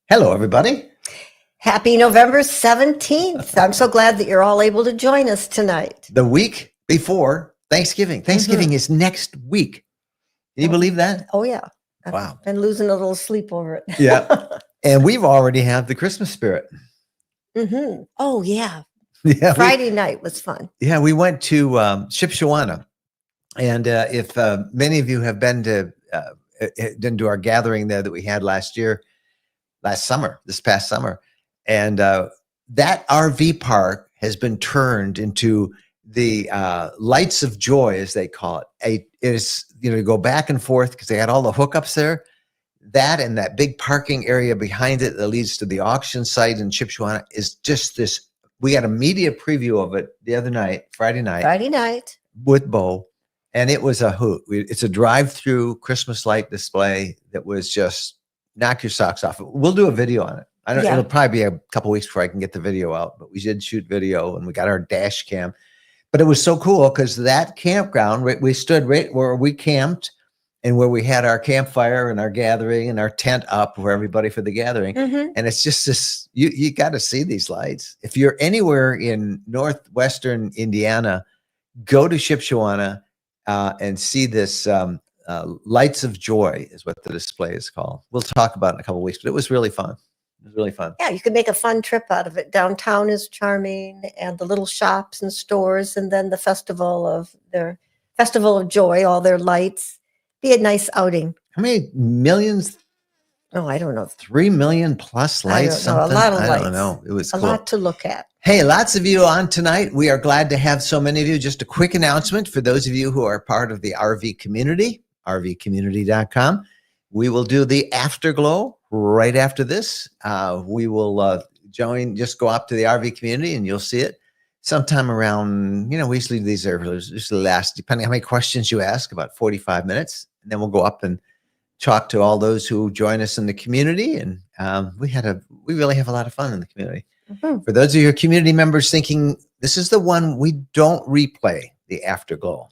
Hello, everybody. Happy November 17th. I'm so glad that you're all able to join us tonight. The week before Thanksgiving. Thanksgiving is next week. Can you believe that? Oh, yeah. Wow. I've been losing a little sleep over it. Yeah. And we've already had the Christmas spirit. Oh, yeah. Yeah. Friday night was fun. Yeah. We went to Shipshewana. And if many of you have been to our gathering there that we had this past summer, and that RV park has been turned into the lights of joy, as they call it. It is, you go back and forth because they had all the hookups there. That and that big parking area behind it that leads to the auction site in Shipshewana is just this. We had a media preview of it the other night, Friday night, with Bo, and it was a hoot. It's a drive-through Christmas light display that was just knock your socks off. We'll do a video on it. It'll probably be a couple weeks before I can get the video out, but we did shoot video and we got our dash cam. But it was so cool because that campground, we stood right where we camped and where we had our campfire and our gathering and our tent up for everybody for the gathering. And it's just this, you got to see these lights. If you're anywhere in northwestern Indiana, go to Shipshewana and see this Lights of Joy is what the display is called. We'll talk about it in a couple of weeks, but it was really fun. It was really fun. Yeah, you could make a fun trip out of it. Downtown is charming, and the little shops and stores, and then the Festival of Joy, all their lights. Be a nice outing. How many millions? Oh, I don't know. 3 million plus lights. A lot of lights. I don't know. It was a lot to look at. Hey, lots of you on tonight. We are glad to have so many of you. Just a quick announcement for those of you who are part of the RV community, rvcommunity.com. We will do the afterglow right after this. We will just go up to the RV community and you'll see it sometime around, we usually do these usually last, depending on how many questions you ask, about 45 minutes. And then we'll go up and talk to all those who join us in the community. And we really have a lot of fun in the community. For those of your community members thinking, this is the one we don't replay, the afterglow.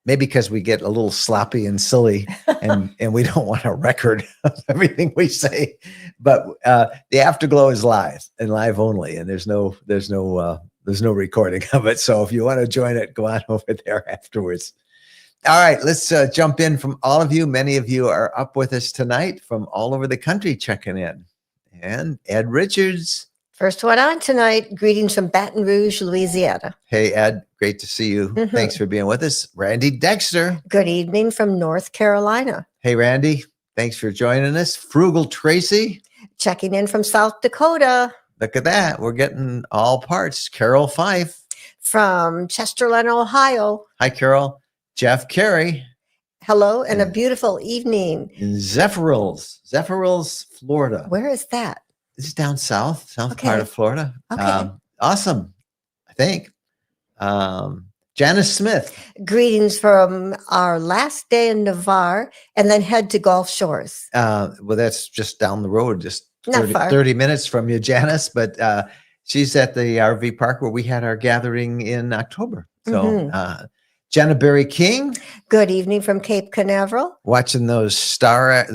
Maybe because we get a little sloppy and silly and we don't want a record of everything we say. But the afterglow is live and live only. And there's no recording of it. So if you want to join it, go on over there afterwards. All right, let's jump in from all of you. Many of you are up with us tonight from all over the country checking in. And Ed Richards. First one on tonight. Greetings from Baton Rouge, Louisiana. Hey, Ed. Great to see you. Thanks for being with us. Randy Dexter. Good evening from North Carolina. Hey, Randy. Thanks for joining us. Frugal Tracy. Checking in from South Dakota. Look at that. We're getting all parts. Carol Fife. From Chesterland, Ohio. Hi, Carol. Jeff Carey. Hello, and a beautiful evening. In Zephyrhills, Florida. Where is that? This is down south part of Florida. Okay. Awesome, I think. Janice Smith. Greetings from our last day in Navarre, and then head to Gulf Shores. Well, that's just down the road, just 30 minutes from you, Janice. But she's at the RV park where we had our gathering in October. So Jenna Berry King. Good evening from Cape Canaveral. Watching those SpaceX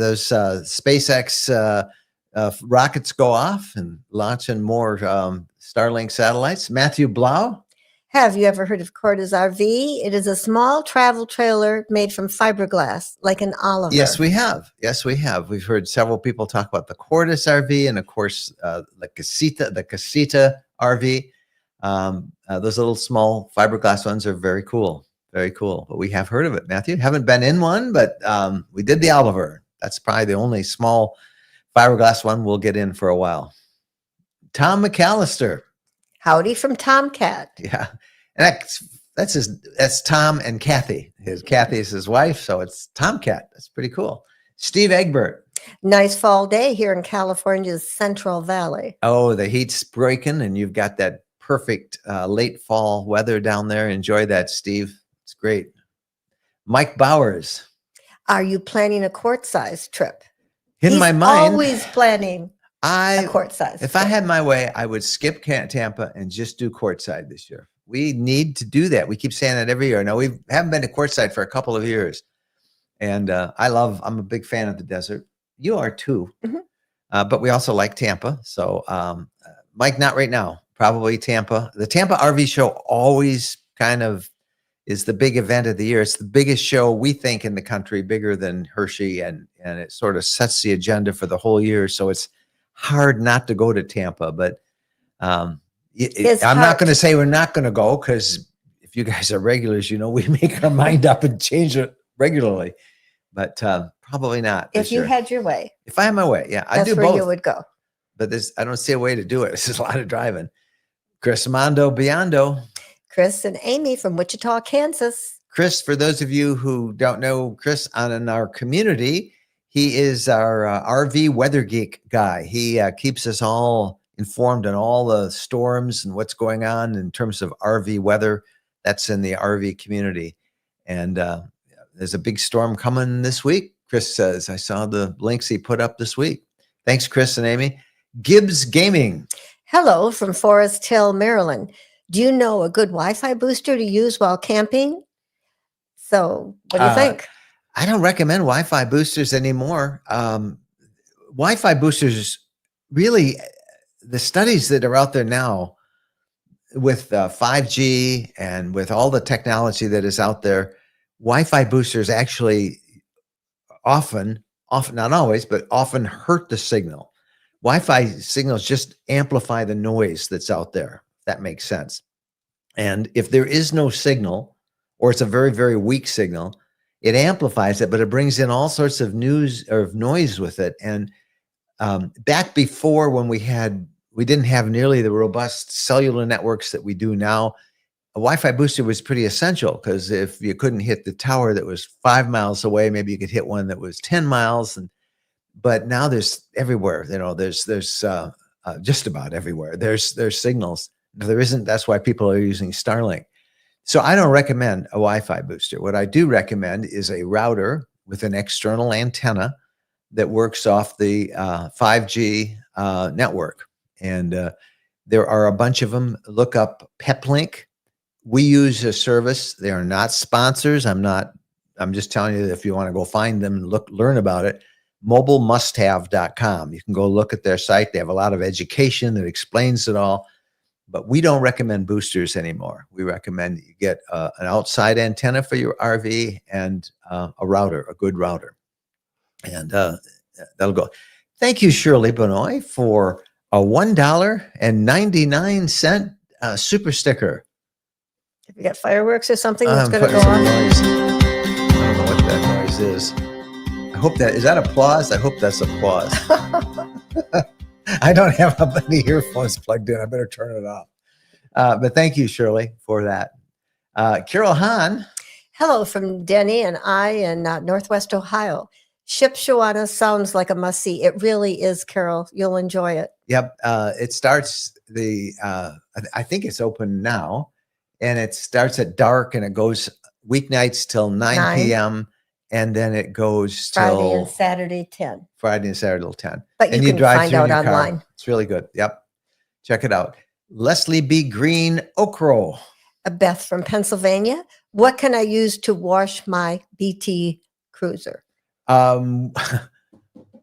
rockets go off and launching more Starlink satellites. Matthew Blau. Have you ever heard of Corda's RV? It is a small travel trailer made from fiberglass, like an Oliver. Yes, we have. We've heard several people talk about the Cordis RV and, of course, the Casita RV. Those little small fiberglass ones are very cool. Very cool. But we have heard of it, Matthew. Haven't been in one, but we did the Oliver. That's probably the only small fiberglass one we'll get in for a while. Tom McAllister. Howdy from Tomcat. Yeah. And that's Tom and Kathy. Kathy is his wife, so it's Tomcat. That's pretty cool. Steve Egbert. Nice fall day here in California's Central Valley. Oh, the heat's breaking, and you've got that perfect late fall weather down there. Enjoy that, Steve. It's great. Mike Bowers. Are you planning a quart-size trip? In my mind, always planning a courtside. If I had my way, I would skip Tampa and just do courtside this year. We need to do that. We keep saying that every year. Now, we haven't been to courtside for a couple of years. And I'm a big fan of the desert. You are too. but we also like Tampa. So, Mike, not right now. Probably Tampa. The Tampa RV show always kind of is the big event of the year. It's the biggest show we think in the country, bigger than Hershey, and it sort of sets the agenda for the whole year. So it's hard not to go to Tampa. But I'm not going to say we're not going to go, because if you guys are regulars, you know we make our mind up and change it regularly. But probably not. If you had your way. If I had my way, yeah, I'd do both. That's where you would go. But I don't see a way to do it. This is a lot of driving. Chris Mondo Biondo. Chris and Amy from Wichita, Kansas. Chris, for those of you who don't know Chris in our community, he is our RV weather geek guy. He keeps us all informed on all the storms and what's going on in terms of RV weather. That's in the RV community. And there's a big storm coming this week, Chris says. I saw the links he put up this week. Thanks, Chris and Amy. Gibbs Gaming. Hello from Forest Hill, Maryland. Do you know a good Wi-Fi booster to use while camping? So what do you think? I don't recommend Wi-Fi boosters anymore. Wi-Fi boosters, really, the studies that are out there now with 5G and with all the technology that is out there, Wi-Fi boosters actually often, not always, but often hurt the signal. Wi-Fi signals just amplify the noise that's out there. That makes sense. And if there is no signal, or it's a very, very weak signal, it amplifies it, but it brings in all sorts of news or noise with it. And back before, when we didn't have nearly the robust cellular networks that we do now, a Wi-Fi booster was pretty essential, because if you couldn't hit the tower that was 5 miles away, maybe you could hit one that was 10 miles. But now there's everywhere, there's just about everywhere. There's signals. If there isn't, that's why people are using Starlink. So I don't recommend a Wi-Fi booster. What I do recommend is a router with an external antenna that works off the 5G network. And there are a bunch of them. Look up Peplink. We use a service. They are not sponsors. I'm just telling you that if you want to go find them and learn about it, mobilemusthave.com. You can go look at their site. They have a lot of education that explains it all. But we don't recommend boosters anymore. We recommend you get an outside antenna for your RV and a router, a good router. And that'll go. Thank you, Shirley Benoit, for a $1.99 super sticker. If you got fireworks or something that's going to go on. on. I don't know what that noise is. I hope is that applause? I hope that's applause. I don't have any earphones plugged in. I better turn it off. But thank you, Shirley, for that. Carol Hahn. Hello from Denny and I in Northwest Ohio. Shipshawana sounds like a must-see. It really is, Carol. You'll enjoy it. Yep. It starts I think it's open now, and it starts at dark, and it goes weeknights till 9 p.m., and then it goes till Friday and Saturday 10. Friday and Saturday till 10. But you can find out online. It's really good. Yep. Check it out. Leslie B. Green, Okro. Beth from Pennsylvania. What can I use to wash my BT Cruiser?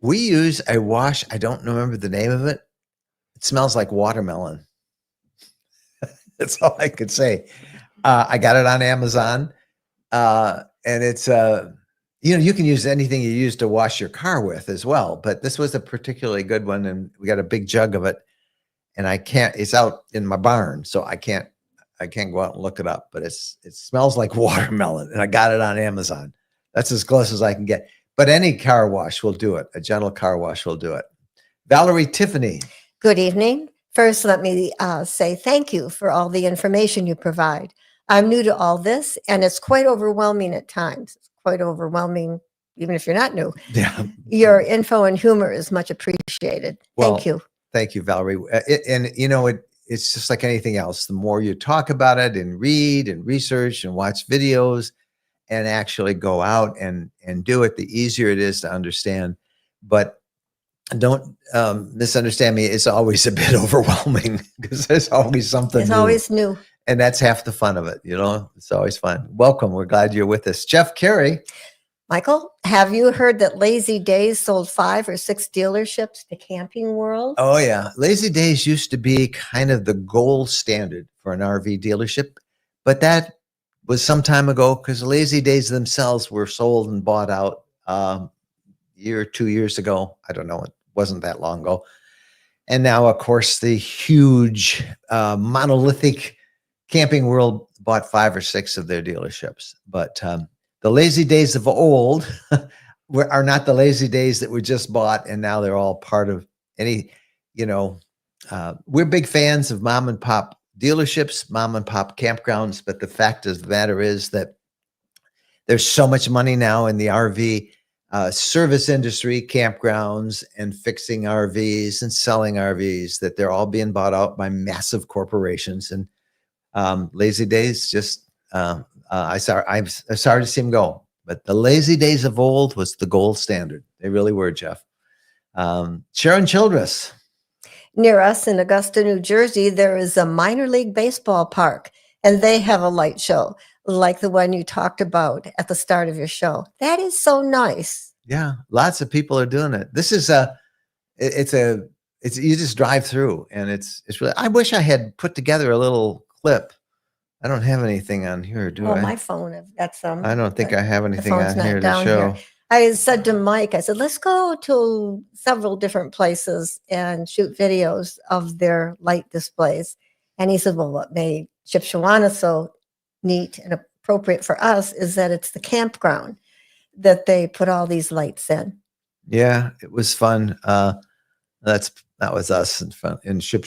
We use a wash. I don't remember the name of it. It smells like watermelon. That's all I could say. I got it on Amazon. And it's, you can use anything you use to wash your car with as well. But this was a particularly good one. And we got a big jug of it. And it's out in my barn. So I can't go out and look it up. But it smells like watermelon. And I got it on Amazon. That's as close as I can get. But any car wash will do it. A gentle car wash will do it. Valerie Tiffany. Good evening. First, let me say thank you for all the information you provide. I'm new to all this, and it's quite overwhelming at times. It's quite overwhelming, even if you're not new. Yeah. Your info and humor is much appreciated. Thank you. Thank you, Valerie. It's just like anything else. The more you talk about it and read and research and watch videos and actually go out and do it, the easier it is to understand. But don't misunderstand me. It's always a bit overwhelming because there's always something new. Always new. And that's half the fun of it. It's always fun. Welcome. We're glad you're with us. Jeff Carey. Michael, have you heard that Lazy Days sold 5 or 6 dealerships to Camping World? Oh yeah, Lazy Days used to be kind of the gold standard for an RV dealership, but that was some time ago because Lazy Days themselves were sold and bought out year or 2 years ago. I don't know, it wasn't that long ago. And now, of course, the huge monolithic Camping World bought 5 or 6 of their dealerships. But the Lazy Days of old are not the Lazy Days that were just bought, and now they're all part of any, we're big fans of mom and pop dealerships, mom and pop campgrounds. But the fact of the matter is that there's so much money now in the RV service industry, campgrounds, and fixing RVs and selling RVs that they're all being bought out by massive corporations. And Lazy Days just, I'm sorry to see them go, but the Lazy Days of old was the gold standard. They really were, Jeff. Sharon Childress. Near us in Augusta, New Jersey, there is a minor league baseball park, and they have a light show like the one you talked about at the start of your show. That is so nice. Yeah, lots of people are doing it. This is it's you just drive through, and it's really. I wish I had put together a little clip. I don't have anything on here, do I? My phone, I've got some. I don't think I have anything on here to down show. Here. I said to Mike, I said, let's go to several different places and shoot videos of their light displays. And he said, well, what made Shipshewana so neat and appropriate for us is that it's the campground that they put all these lights in. Yeah, it was fun. That was us in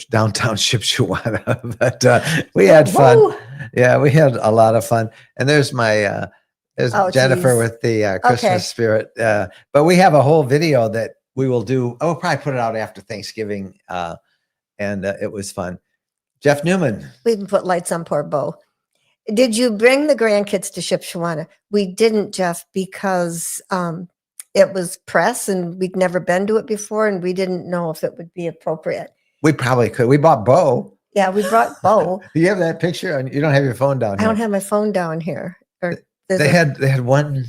downtown Shipshewana, but we had fun. Woo! Yeah, we had a lot of fun. And there's my Jennifer geez. With the Christmas spirit. But we have a whole video that we will do. We'll probably put it out after Thanksgiving, and it was fun. Jeff Newman. We even put lights on poor Bo. Did you bring the grandkids to Shipshewana? We didn't, Jeff, because it was press and we'd never been to it before, and we didn't know if it would be appropriate. We probably could. We bought Bo. Yeah, we brought Bo. Do you have that picture? You don't have your phone down here. I don't have my phone down here. They had one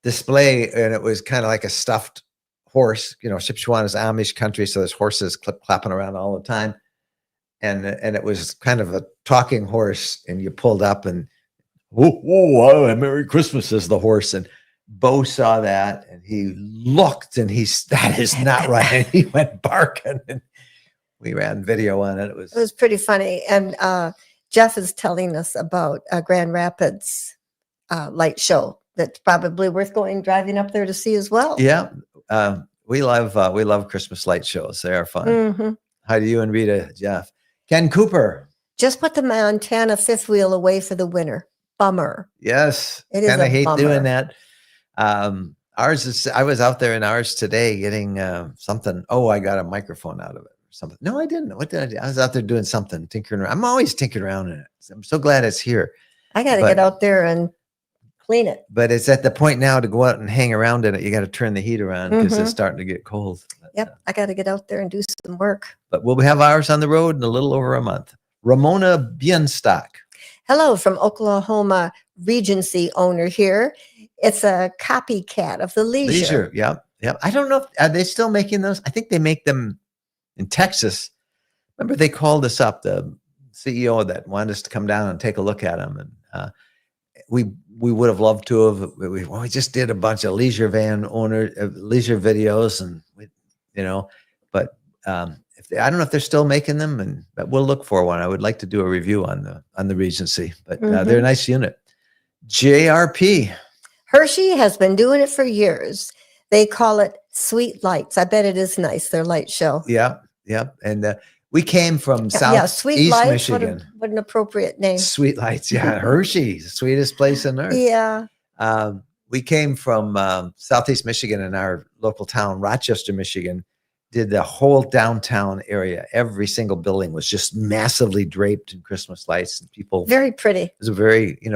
display, and it was kind of like a stuffed horse. Shipshewana is Amish country, so there's horses clapping around all the time. And it was kind of a talking horse, and you pulled up and, whoa, Merry Christmas, says the horse. And Bo saw that, and he looked, and that is not right. And he went barking, and we ran video on it. It was pretty funny. And Jeff is telling us about Grand Rapids light show that's probably worth driving up there to see as well. Yeah, we love Christmas light shows. They are fun. Mm-hmm. How do you and Rita, Jeff? Ken Cooper. Just put the Montana fifth wheel away for the winter. Bummer. Yes. It is kind of hate bummer. Doing that. Ours is, I was out there in ours today getting something. Oh, I got a microphone out of it or something. No, I didn't. What did I do? I was out there doing something, tinkering around. I'm always tinkering around in it. I'm so glad it's here. I got to get out there and clean it. But it's at the point now to go out and hang around in it. You got to turn the heat around because it's starting to get cold. Yep. I got to get out there and do some work. But we'll have ours on the road in a little over a month. Ramona Bienstock. Hello from Oklahoma Regency owner here. It's a copycat of the Leisure. Yep. I don't know. Are they still making those? I think they make them in Texas. Remember, they called us up, the CEO that wanted us to come down and take a look at them. And we would have loved to have. We just did a bunch of leisure videos, and but I don't know if they're still making them, but we'll look for one. I would like to do a review on the Regency, but they're a nice unit. JRP. Hershey has been doing it for years. They call it Sweet Lights. I bet it is nice, their light show. Yeah. And we came from Southeast Michigan. What an appropriate name. Sweet Lights. Yeah. Hershey, the sweetest place on earth. Yeah. We came from Southeast Michigan, in our local town, Rochester, Michigan. Did the whole downtown area. Every single building was just massively draped in Christmas lights, and people. Very pretty. It was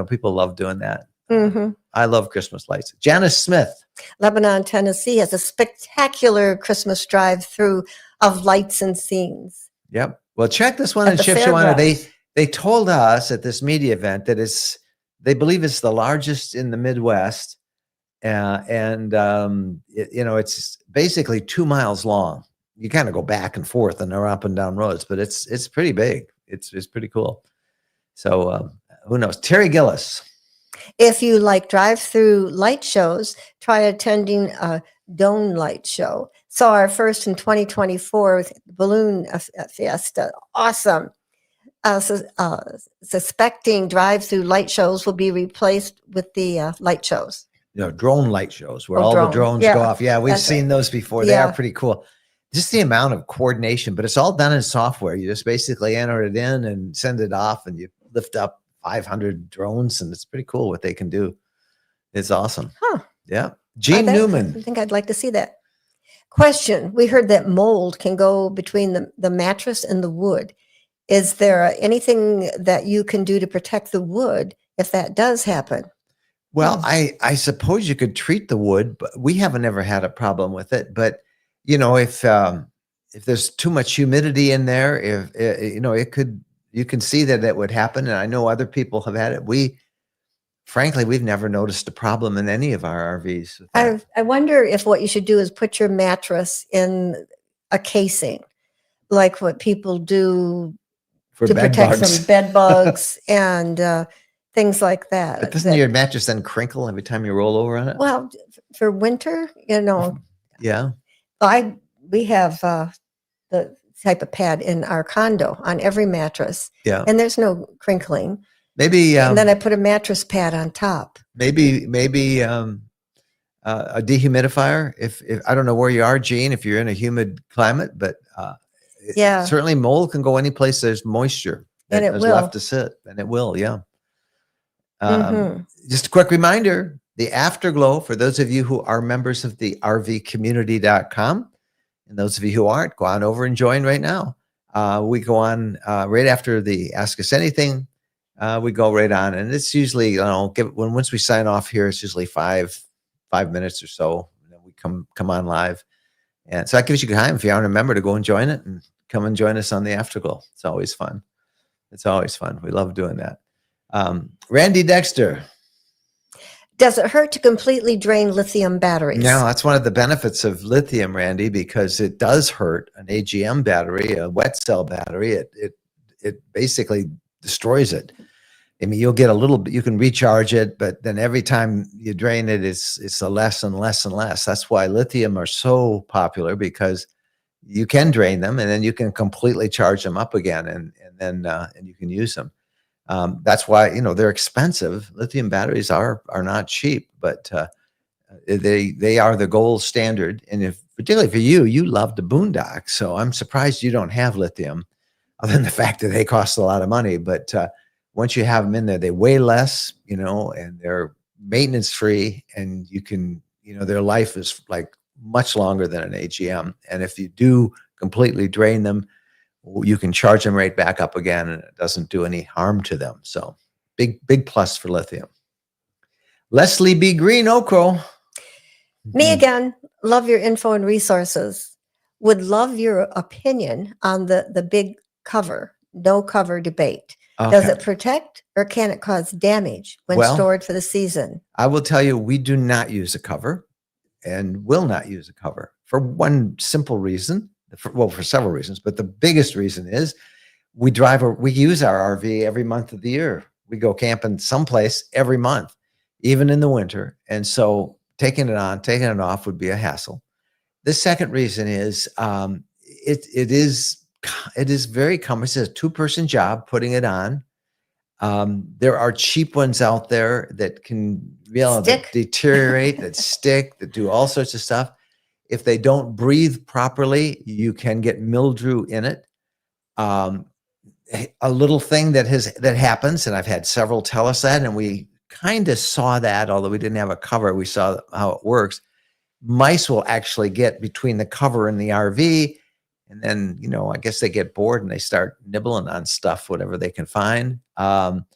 people love doing that. Mm-hmm. I love Christmas lights. Janice Smith. Lebanon, Tennessee has a spectacular Christmas drive-through of lights and scenes. Yep. Well, check this one in Shipshewana. They told us at this media event that they believe it's the largest in the Midwest, It's basically 2 miles long. You kind of go back and forth and they're up and down roads, but it's pretty big. It's pretty cool. So who knows? Terry Gillis. If you like drive-through light shows, try attending a dome light show. Saw our first in 2024 with Balloon Fiesta. Awesome. Suspecting drive-through light shows will be replaced with the light shows. Drone light shows where Oh, all the drone. drones Yeah, go off. Yeah, we've that's seen right. those before. They are Yeah. pretty cool. Just the amount of coordination, but it's all done in software. You just basically enter it in and send it off, and you lift up 500 drones, and it's pretty cool what they can do. It's awesome. Huh. Yeah. Gene Newman. I think I'd like to see that. Question. We heard that mold can go between the mattress and the wood. Is there anything that you can do to protect the wood if that does happen? Well, I suppose you could treat the wood, but we haven't ever had a problem with it. But if there's too much humidity in there, you can see that would happen. And I know other people have had it. Frankly, we've never noticed a problem in any of our RVs. with that. I wonder if what you should do is put your mattress in a casing, like what people do For to bed protect bugs. from bed bugs and things like that. But doesn't your mattress then crinkle every time you roll over on it? Well, for winter, Yeah. we have the type of pad in our condo on every mattress, Yeah. and there's no crinkling. Maybe And then I put a mattress pad on top. maybe a dehumidifier. If I don't know where you are, Gene, if you're in a humid climate, but Yeah. certainly mold can go any place there's moisture And it is will. left to sit, and it will. Yeah. Mhm. Just a quick reminder, the Afterglow, for those of you who are members of the rvcommunity.com, and those of you who aren't, go on over and join right now. We go on right after the Ask Us Anything. We go right on, and it's usually, once we sign off here, it's usually five minutes or so, and then we come on live. And so that gives you time, if you aren't a member, to go and join it and come and join us on the Afterglow. It's always fun. We love doing that. Randy Dexter. Does it hurt to completely drain lithium batteries? No, that's one of the benefits of lithium, Randy, because it does hurt an AGM battery, a wet cell battery. It basically destroys it. I mean, you'll get a little bit, you can recharge it, but then every time you drain it, it's a less and less and less. That's why lithium are so popular, because you can drain them and then you can completely charge them up again, and you can use them. That's why, they're expensive. Lithium batteries are not cheap, but they are the gold standard. And particularly for you love the boondock. So I'm surprised you don't have lithium, other than the fact that they cost a lot of money. But once you have them in there, they weigh less, and they're maintenance free, and you can, their life is like much longer than an AGM. And if you do completely drain them, you can charge them right back up again, and it doesn't do any harm to them. So big plus for lithium. Leslie B. Green, Okro. Me again. Love your info and resources. Would love your opinion on the big cover, no cover debate. Does Okay. it protect or can it cause damage when Well, stored for the season? I will tell you, we do not use a cover and will not use a cover for one simple reason. For several reasons, but the biggest reason is we use our RV every month of the year. We go camping someplace every month, even in the winter. And so taking it on, taking it off would be a hassle. The second reason is it is very cumbersome. It's a 2-person job putting it on. There are cheap ones out there that can that deteriorate, that stick, that do all sorts of stuff. If they don't breathe properly, you can get mildew in it. A little thing that happens, and I've had several tell us that, and we kind of saw that, although we didn't have a cover, we saw how it works. Mice will actually get between the cover and the RV, and then, I guess they get bored and they start nibbling on stuff, whatever they can find. I'm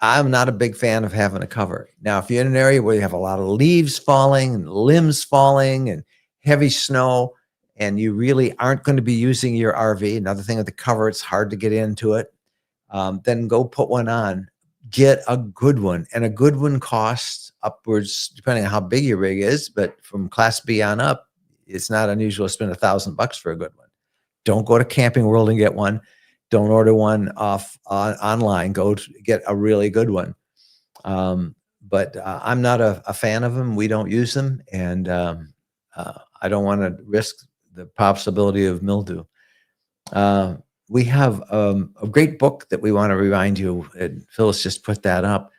not a big fan of having a cover. Now, if you're in an area where you have a lot of leaves falling and limbs falling and heavy snow, and you really aren't going to be using your RV, another thing with the cover, it's hard to get into it, then go put one on. get a good one. And a good one costs upwards, depending on how big your rig is, but from Class B on up, it's not unusual to spend $1,000 for a good one. Don't go to Camping World and get one. Don't order one off online. Go get a really good one. But I'm not a fan of them. We don't use them, and I don't want to risk the possibility of mildew. We have a great book that we want to remind you, and Phyllis just put that up,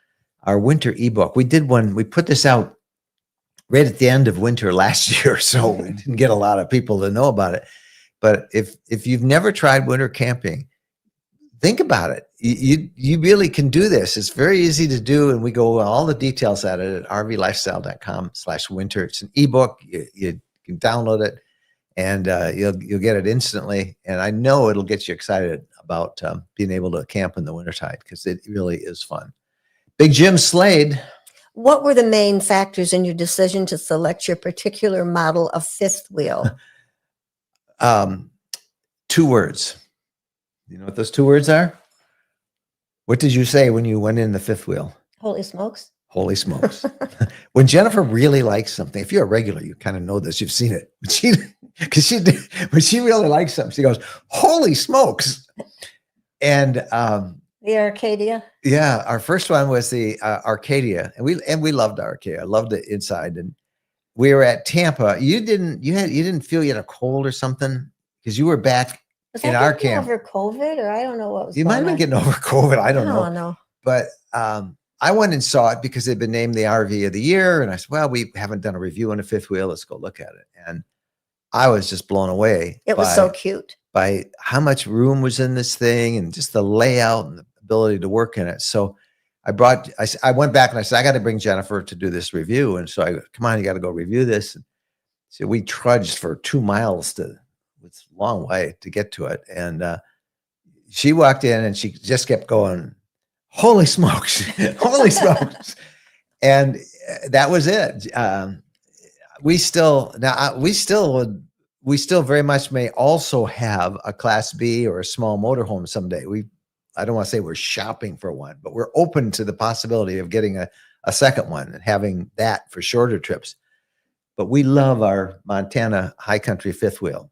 our winter ebook. We did one, we put this out right at the end of winter last year, so we didn't get a lot of people to know about it. But if you've never tried winter camping, think about it. You really can do this. It's very easy to do, and we go all the details at it at rvlifestyle.com/winter. It's an ebook. You can download it, and you'll get it instantly. And I know it'll get you excited about being able to camp in the wintertime, because it really is fun. Big Jim Slade. What were the main factors in your decision to select your particular model of fifth wheel? 2 words. You know what those 2 words are? What did you say when you went in the fifth wheel? Holy smokes. Holy smokes. When Jennifer really likes something, if you're a regular, you kind of know this, you've seen it. When she really likes something, she goes, holy smokes. And The Arcadia. yeah, our first one was the Arcadia, and we loved Arcadia. I loved it inside. And we were at Tampa. You didn't feel you had a cold or something, because you were back Was in that our getting camp. over COVID, or I don't know what was You might have going been on. getting over COVID. I don't know. Oh, no. But I went and saw it because it'd been named the RV of the year. And I said, well, we haven't done a review on a fifth wheel. Let's go look at it. And I was just blown away. It was so cute. By how much room was in this thing, and just the layout and the ability to work in it. So I went back and I said, I got to bring Jennifer to do this review. And so I go, come on, you got to go review this. And so we trudged for 2 miles it's a long way to get to it. And she walked in and she just kept going, holy smokes, holy smokes. And that was it. We still very much may also have a Class B or a small motorhome someday. I don't want to say we're shopping for one, but we're open to the possibility of getting a second one and having that for shorter trips. But we love our Montana high country fifth wheel.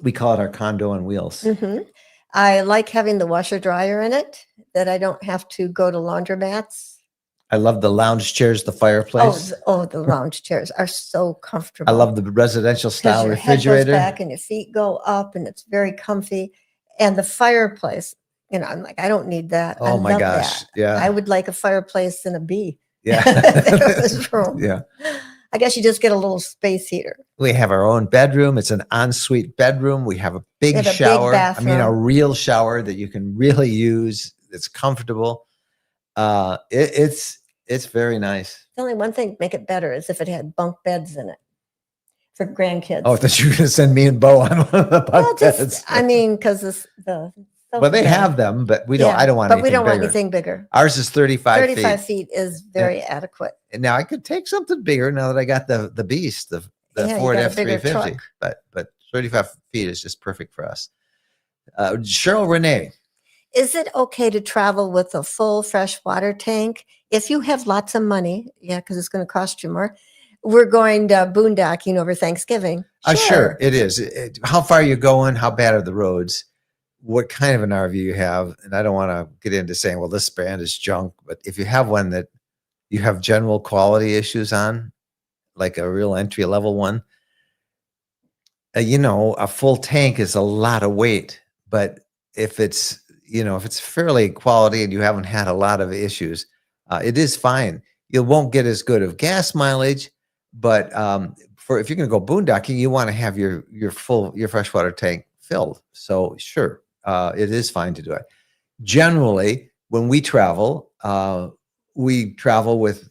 We call it our condo on wheels. Mm-hmm. I like having the washer dryer in it, that I don't have to go to laundromats. I love the lounge chairs, the fireplace. The lounge chairs are so comfortable. I love the residential style your refrigerator. head goes back and your feet go up, and it's very comfy. And the fireplace, I'm like, I don't need that. Oh I my love gosh. that. Yeah. I would like a fireplace in a B. Yeah. There was room. Yeah. I guess you just get a little space heater. We have our own bedroom. It's an ensuite bedroom. We have a big have a big shower. bathroom. A real shower that you can really use. It's comfortable. It's very nice. The only one thing to make it better is if it had bunk beds in it for grandkids. Oh, I thought you were going to send me and Bo on one of the bunk beds. Because Well, they have them, but we don't. Yeah, I don't want. But we don't want bigger. anything bigger. Ours is 35 feet. 35 feet is very adequate. And now I could take something bigger now that I got the Beast, the Yeah, you Ford got a bigger F-350. truck. But 35 feet is just perfect for us. Cheryl Renee. Is it okay to travel with a full freshwater tank if you have lots of money? Yeah, because it's going to cost you more. We're going to boondocking over Thanksgiving. Sure, it is. How far are you going? How bad are the roads? What kind of an RV you have? And I don't want to get into saying, well, this brand is junk. But if you have one that you have general quality issues on, like a real entry level one, a full tank is a lot of weight. But if it's fairly quality and you haven't had a lot of issues, it is fine. You won't get as good of gas mileage, but if you're going to go boondocking, you want to have your freshwater tank filled. So sure, it is fine to do it. Generally, when we travel with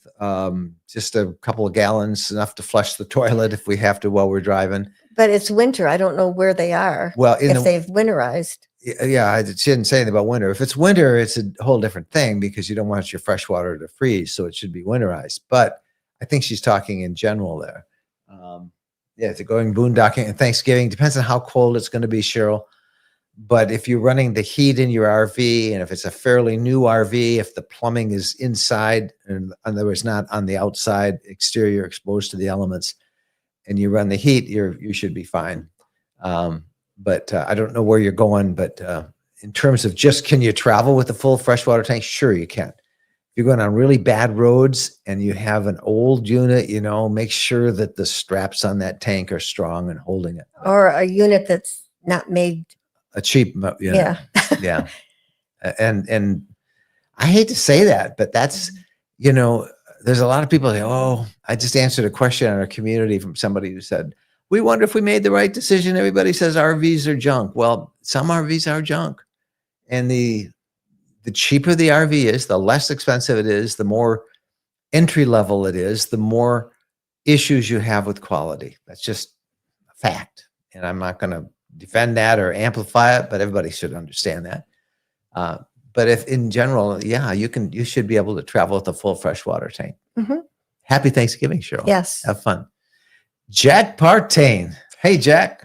just a couple of gallons, enough to flush the toilet if we have to while we're driving. But it's winter. I don't know where they are. Well, if they've winterized. Yeah, she didn't say anything about winter. If it's winter, it's a whole different thing because you don't want your fresh water to freeze, so it should be winterized. But I think she's talking in general there. It's going boondocking and Thanksgiving. Depends on how cold it's going to be, Cheryl. But if you're running the heat in your RV, and if it's a fairly new RV, if the plumbing is inside, and in other words, not on the outside exterior exposed to the elements, and you run the heat, you should be fine. But I don't know where you're going, but in terms of just can you travel with a full freshwater tank? Sure, you can. If you're going on really bad roads and you have an old unit, make sure that the straps on that tank are strong and holding it. Or a unit that's not made. A cheap unit. Yeah. Yeah. And I hate to say that, but that's, there's a lot of people that, oh, I just answered a question in our community from somebody who said, we wonder if we made the right decision. Everybody says RVs are junk. Well, some RVs are junk. And the cheaper the RV is, the less expensive it is, the more entry level it is, the more issues you have with quality. That's just a fact. And I'm not going to defend that or amplify it, but everybody should understand that. But if in general, yeah, you should be able to travel with a full freshwater tank. Mm-hmm. Happy Thanksgiving, Cheryl. Yes. Have fun. Jack Partain. Hey, Jack.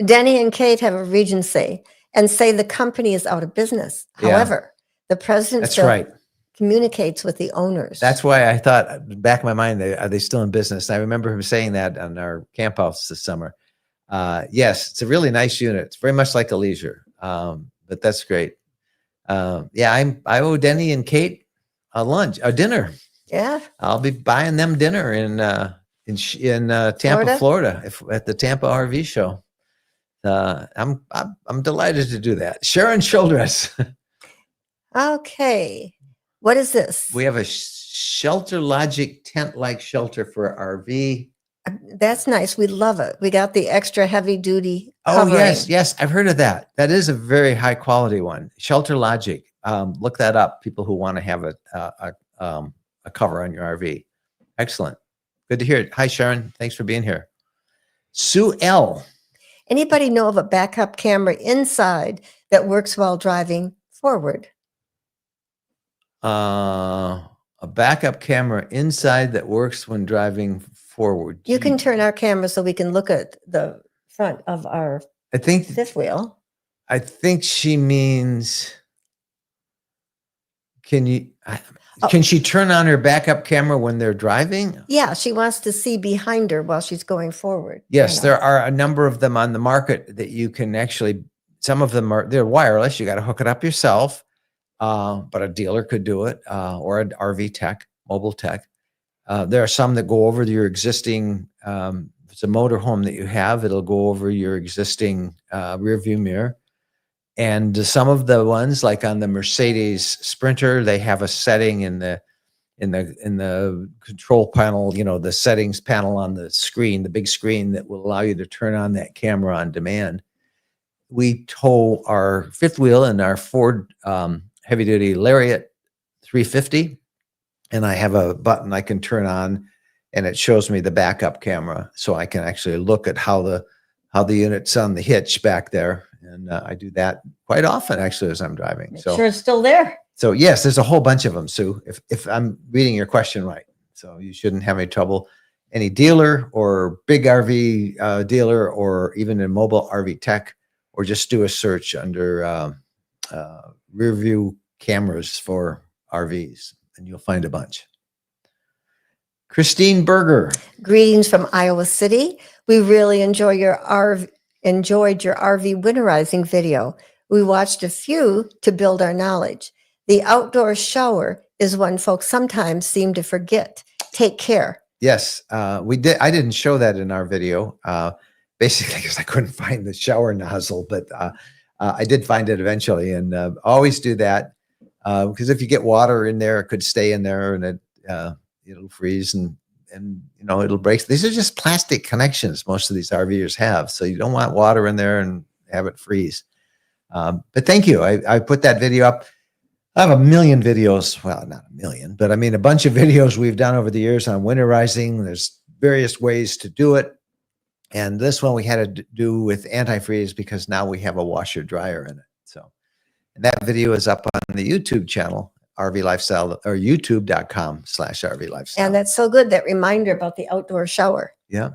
Denny and Kate have a regency and say the company is out of business. Yeah. However, the president That's still right. communicates with the owners. That's why I thought, back in my mind, are they still in business? And I remember him saying that on our camp house this summer. Yes, it's a really nice unit. It's very much like a leisure, but that's great. Yeah, I owe Denny and Kate a dinner. Yeah. I'll be buying them dinner in Tampa, Florida, at the Tampa RV show. I'm delighted to do that. Sharon Childress. Okay. What is this? We have a Shelter Logic tent-like shelter for RV. That's nice. We love it. We got the extra heavy duty. Oh, yes. I've heard of that. That is a very high quality one. Shelter Logic. Look that up. People who want to have a cover on your RV. Excellent. Good to hear it. Hi, Sharon. Thanks for being here. Sue L. Anybody know of a backup camera inside that works while driving forward? A backup camera inside that works when driving forward. You can turn our camera so we can look at the front of our fifth wheel. I think she means, can she turn on her backup camera when they're driving? Yeah, she wants to see behind her while she's going forward. Yes, there are a number of them on the market that you can actually, some of them they're wireless. You got to hook it up yourself, but a dealer could do it, or an RV tech, mobile tech. There are some that go over your existing, if it's a motorhome that you have, it'll go over your existing rear view mirror. And some of the ones, like on the Mercedes Sprinter, they have a setting in the control panel, the settings panel on the screen, the big screen that will allow you to turn on that camera on demand. We tow our fifth wheel in our Ford heavy duty Lariat 350. And I have a button I can turn on, and it shows me the backup camera, so I can actually look at how the unit's on the hitch back there. And I do that quite often, actually, as I'm driving. So sure, it's still there. So yes, there's a whole bunch of them, Sue. If I'm reading your question right, so you shouldn't have any trouble. Any dealer or big RV dealer, or even a mobile RV tech, or just do a search under rear view cameras for RVs. And you'll find a bunch. Christine Berger. Greetings from Iowa City. We really enjoyed your RV winterizing video. We watched a few to build our knowledge. The outdoor shower is one folks sometimes seem to forget. Take care. Yes, we did. I didn't show that in our video, basically because I couldn't find the shower nozzle, but I did find it eventually, and always do that. Because if you get water in there, it could stay in there, and it'll freeze and it'll break. These are just plastic connections most of these RVers have, so you don't want water in there and have it freeze. But thank you. I put that video up. I have a million videos. Well, not a million, but I mean a bunch of videos we've done over the years on winterizing. There's various ways to do it, and this one we had to do with antifreeze because now we have a washer dryer in it. So. And that video is up on the YouTube channel, RV Lifestyle, or youtube.com/RV Lifestyle. And that's so good, that reminder about the outdoor shower. Yeah.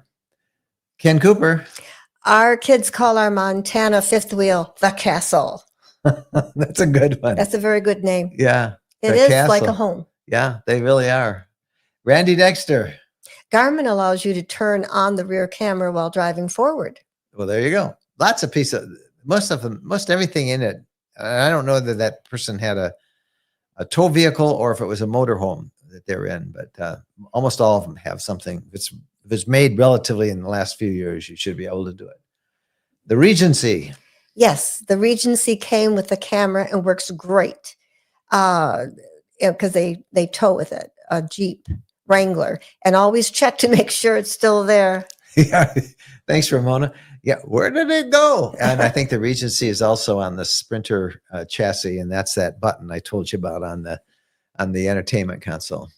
Ken Cooper. Our kids call our Montana fifth wheel the castle. That's a good one. That's a very good name. Yeah. It the is like a castle. home. Yeah, they really are. Randy Dexter. Garmin allows you to turn on the rear camera while driving forward. Well, there you go. Lots of pieces. Most everything in it. I don't know that that person had a tow vehicle or if it was a motorhome that they're in, but almost all of them have something. If it's made relatively in the last few years, you should be able to do it. The Regency. Yes, the Regency came with the camera and works great because they tow with it, a Jeep Wrangler, and always check to make sure it's still there. Yeah, thanks, Ramona. Yeah, where did it go? And I think the Regency is also on the Sprinter chassis, and that's that button I told you about on the entertainment console.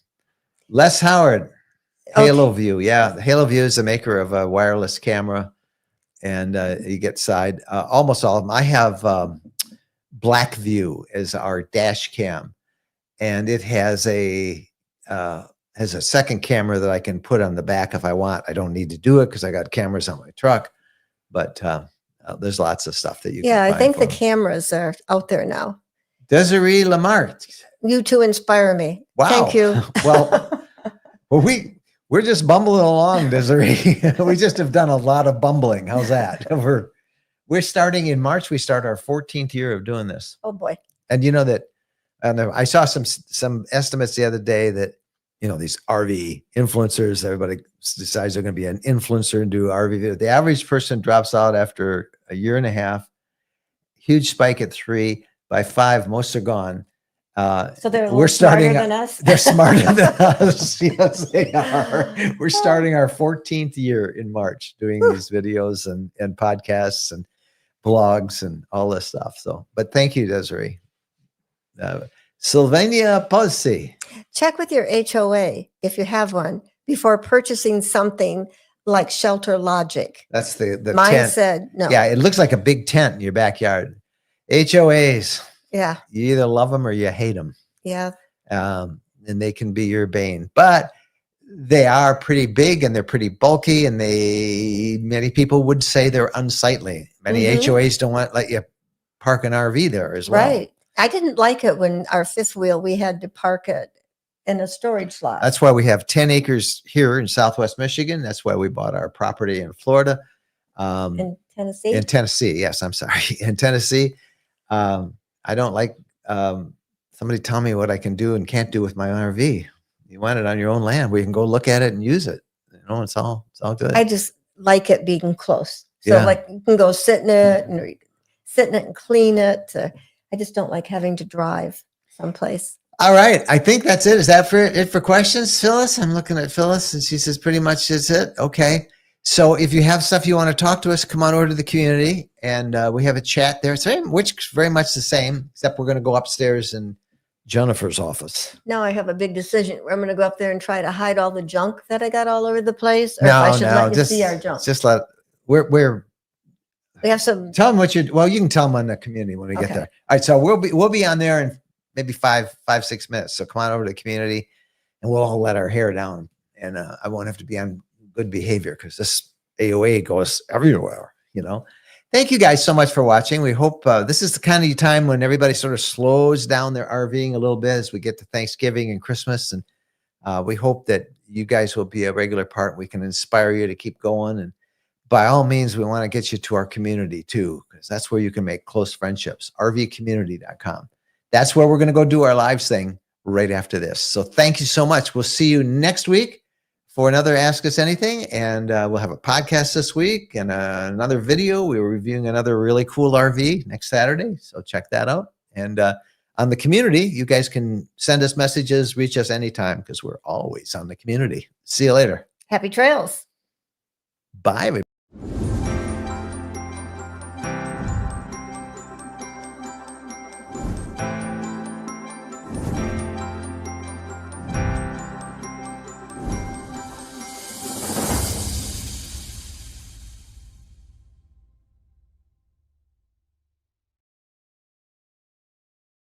Les Howard, Halo View. Yeah, the Halo View is the maker of a wireless camera, and you get side. Almost all of them. I have Black View as our dash cam, and it has a second camera that I can put on the back if I want. I don't need to do it because I got cameras on my truck, but there's lots of stuff that you can I find think for the them. cameras are out there now. Desiree Lamart. You two inspire me. Wow. Thank you. Well, we're just bumbling along, Desiree. We just have done a lot of bumbling. How's that? We're starting in March. We start our 14th year of doing this. Oh boy. And you know that, I saw some estimates the other day that, these RV influencers, everybody decides they're going to be an influencer and do RV video. The average person drops out after a year and a half, huge spike at 3, by 5, most are gone. So they're we're starting smarter than us. They're smarter than us. Yes, they are. We're starting our 14th year in March doing these videos and podcasts and blogs and all this stuff. So, but thank you, Desiree. Sylvania Pozzi. Check with your HOA if you have one before purchasing something like Shelter Logic. That's the Mine tent. said no. Yeah, it looks like a big tent in your backyard. HOAs. Yeah. You either love them or you hate them. Yeah. And they can be your bane, but they are pretty big and they're pretty bulky, and many people would say they're unsightly. Many HOAs don't want to let you park an RV there as well. Right. I didn't like it when our fifth wheel, we had to park it in a storage lot. That's why we have 10 acres here in Southwest Michigan. That's why we bought our property in Florida. In Tennessee? In Tennessee, yes, I'm sorry. In Tennessee. I don't like somebody tell me what I can do and can't do with my RV. You want it on your own land where you can go look at it and use it. It's all good. I just like it being close. So like you can go sit in it and clean it. I just don't like having to drive someplace. All right. I think that's it. Is that it for questions, Phyllis? I'm looking at Phyllis and she says pretty much that's it. Okay. So if you have stuff you want to talk to us, come on over to the community and we have a chat there. Which is very much the same, except we're going to go upstairs in Jennifer's office. Now I have a big decision. I'm going to go up there and try to hide all the junk that I got all over the place. Or if I should let you see our junk. Just let, we have some. Tell them you can tell them on the community when we get there. All right. So we'll be on there in maybe 5-6 minutes. So come on over to the community and we'll all let our hair down and I won't have to be on good behavior because this AOA goes everywhere, Thank you guys so much for watching. We hope this is the kind of time when everybody sort of slows down their RVing a little bit as we get to Thanksgiving and Christmas. And we hope that you guys will be a regular part. We can inspire you to keep going. And by all means, we want to get you to our community too, because that's where you can make close friendships, rvcommunity.com. That's where we're going to go do our lives thing right after this. So thank you so much. We'll see you next week for another Ask Us Anything. And we'll have a podcast this week and another video. We were reviewing another really cool RV next Saturday. So check that out. And on the community, you guys can send us messages, reach us anytime because we're always on the community. See you later. Happy trails. Bye, everybody.